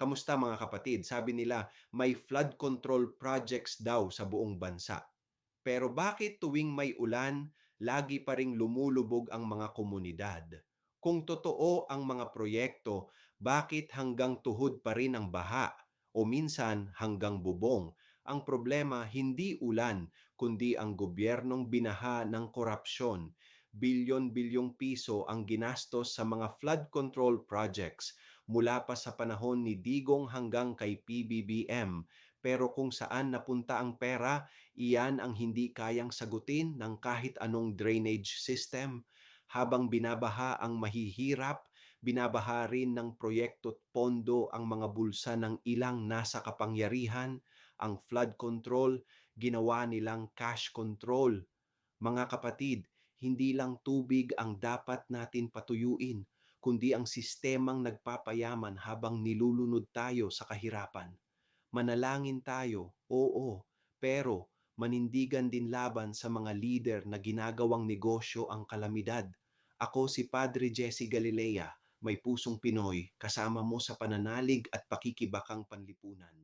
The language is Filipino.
Kamusta mga kapatid? Sabi nila may flood control projects daw sa buong bansa. Pero bakit tuwing may ulan, lagi pa ring lumulubog ang mga komunidad? Kung totoo ang mga proyekto, bakit hanggang tuhod pa rin ang baha? O minsan hanggang bubong? Ang problema hindi ulan, kundi ang gobyernong binaha ng korupsyon. Bilyon-bilyong piso ang ginastos sa mga flood control projects mula pa sa panahon ni Digong hanggang kay PBBM. Pero kung saan napunta ang pera, iyan ang hindi kayang sagutin ng kahit anong drainage system. Habang binabaha ang mahihirap, binabaha rin ng proyekto at pondo ang mga bulsa ng ilang nasa kapangyarihan. Ang flood control, ginawa nilang cash control. Mga kapatid, hindi lang tubig ang dapat natin patuyuin, kundi ang sistemang nagpapayaman habang nilulunod tayo sa kahirapan. Manalangin tayo, oo, pero manindigan din laban sa mga lider na ginagawang negosyo ang kalamidad. Ako si Padre Jesse Galilea, may pusong Pinoy, kasama mo sa pananalig at pakikibakang panlipunan.